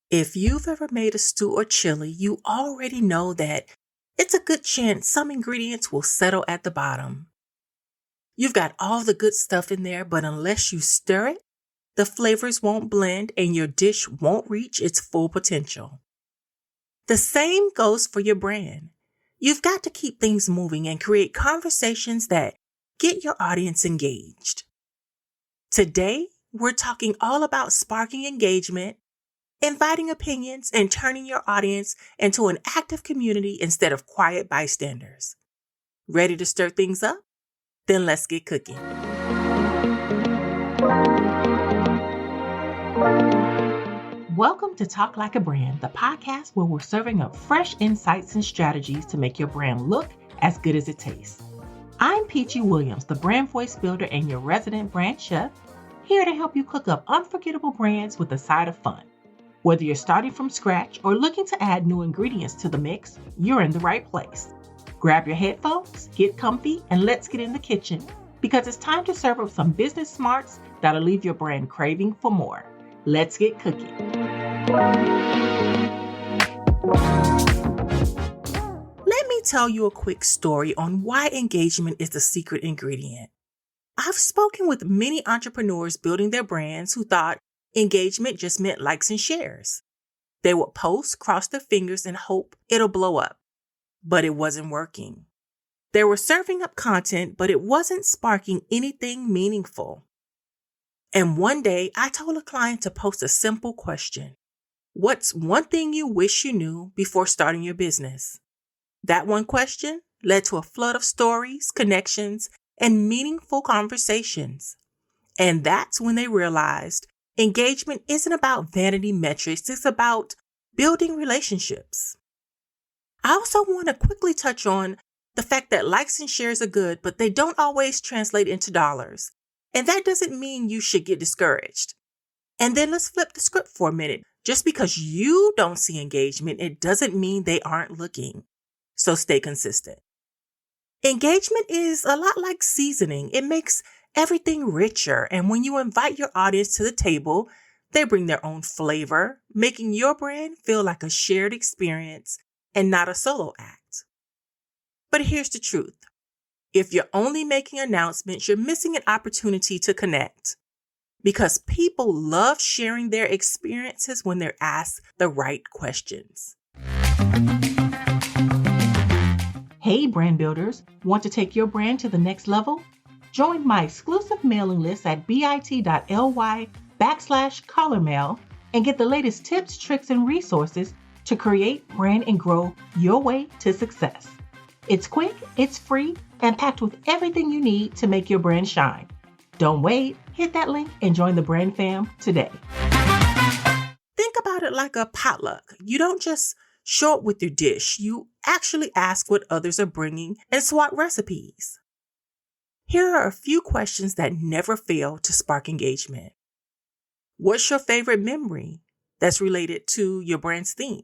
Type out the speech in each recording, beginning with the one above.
If you've ever made a stew or chili, you already know that it's a good chance some ingredients will settle at the bottom. You've got all the good stuff in there, but unless you stir it, the flavors won't blend and your dish won't reach its full potential. The same goes for your brand. You've got to keep things moving and create conversations that get your audience engaged. Today, we're talking all about sparking engagement, inviting opinions, and turning your audience into an active community instead of quiet bystanders. Ready to stir things up? Then let's get cooking. Welcome to Talk Like a Brand, the podcast where we're serving up fresh insights and strategies to make your brand look as good as it tastes. I'm Peachy Williams, the brand voice builder and your resident brand chef, here to help you cook up unforgettable brands with a side of fun. Whether you're starting from scratch or looking to add new ingredients to the mix, you're in the right place. Grab your headphones, get comfy, and let's get in the kitchen because it's time to serve up some business smarts that'll leave your brand craving for more. Let's get cooking. Let me tell you a quick story on why engagement is the secret ingredient. I've spoken with many entrepreneurs building their brands who thought engagement just meant likes and shares. They would post, cross their fingers, and hope it'll blow up. But it wasn't working. They were serving up content, but it wasn't sparking anything meaningful. And one day, I told a client to post a simple question. What's one thing you wish you knew before starting your business? That one question led to a flood of stories, connections, and meaningful conversations. And that's when they realized engagement isn't about vanity metrics, it's about building relationships. I also want to quickly touch on the fact that likes and shares are good, but they don't always translate into dollars. And that doesn't mean you should get discouraged. And then let's flip the script for a minute. Just because you don't see engagement, it doesn't mean they aren't looking. So stay consistent. Engagement is a lot like seasoning. It makes everything richer. And when you invite your audience to the table, they bring their own flavor, making your brand feel like a shared experience and not a solo act. But here's the truth. If you're only making announcements, you're missing an opportunity to connect. Because people love sharing their experiences when they're asked the right questions. Hey, brand builders, want to take your brand to the next level? Join my exclusive mailing list at bit.ly/collarmail and get the latest tips, tricks, and resources to create, brand, and grow your way to success. It's quick, it's free, and packed with everything you need to make your brand shine. Don't wait, hit that link and join the brand fam today. Think about it like a potluck. You don't just show up with your dish. You actually ask what others are bringing and swap recipes. Here are a few questions that never fail to spark engagement. What's your favorite memory that's related to your brand's theme?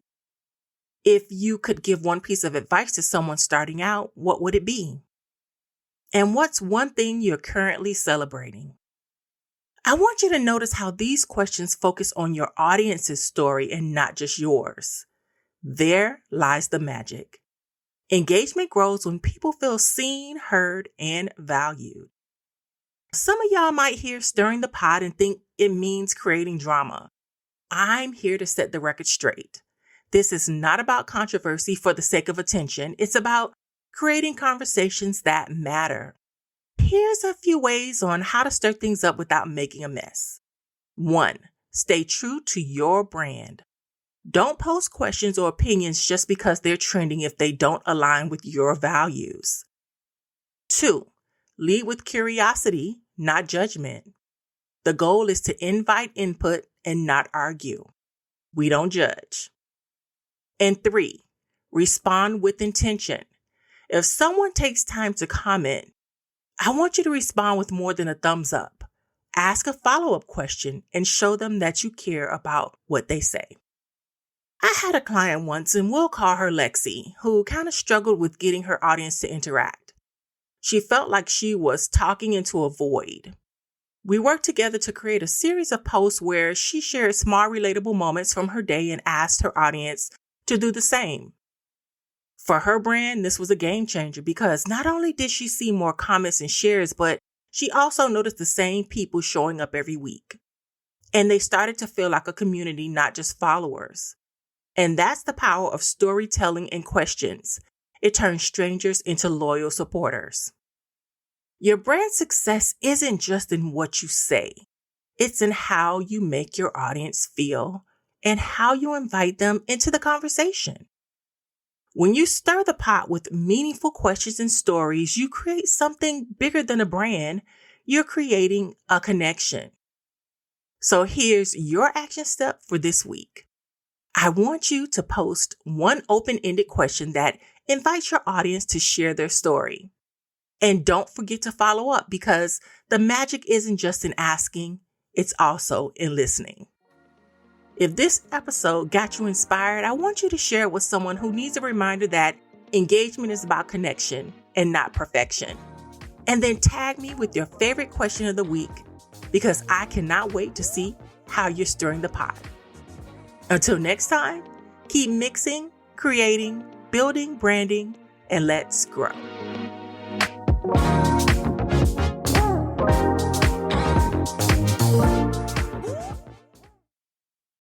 If you could give one piece of advice to someone starting out, what would it be? And what's one thing you're currently celebrating? I want you to notice how these questions focus on your audience's story and not just yours. There lies the magic. Engagement grows when people feel seen, heard, and valued. Some of y'all might hear stirring the pot and think it means creating drama. I'm here to set the record straight. This is not about controversy for the sake of attention. It's about creating conversations that matter. Here's a few ways on how to stir things up without making a mess. 1. Stay true to your brand. Don't post questions or opinions just because they're trending if they don't align with your values. 2. Lead with curiosity, not judgment. The goal is to invite input and not argue. We don't judge. And 3, respond with intention. If someone takes time to comment, I want you to respond with more than a thumbs up. Ask a follow-up question and show them that you care about what they say. I had a client once, and we'll call her Lexi, who kind of struggled with getting her audience to interact. She felt like she was talking into a void. We worked together to create a series of posts where she shared small relatable moments from her day and asked her audience to do the same. For her brand, this was a game changer because not only did she see more comments and shares, but she also noticed the same people showing up every week. And they started to feel like a community, not just followers. And that's the power of storytelling and questions. It turns strangers into loyal supporters. Your brand success isn't just in what you say. It's in how you make your audience feel and how you invite them into the conversation. When you stir the pot with meaningful questions and stories, you create something bigger than a brand. You're creating a connection. So here's your action step for this week. I want you to post one open-ended question that invites your audience to share their story. And don't forget to follow up because the magic isn't just in asking, it's also in listening. If this episode got you inspired, I want you to share it with someone who needs a reminder that engagement is about connection and not perfection. And then tag me with your favorite question of the week because I cannot wait to see how you're stirring the pot. Until next time, keep mixing, creating, building, branding, and let's grow.